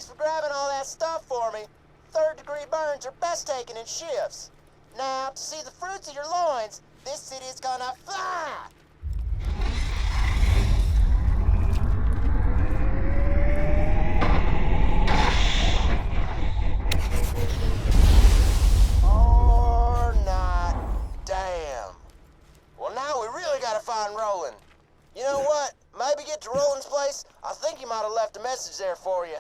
for grabbing all that stuff for me. Third-degree burns are best taken in shifts. Now, to see the fruits of your loins, this city is gonna fly! Or not. Damn. Well, now we really gotta find Roland. You know what? Maybe get to Roland's place. I think he might have left a message there for you.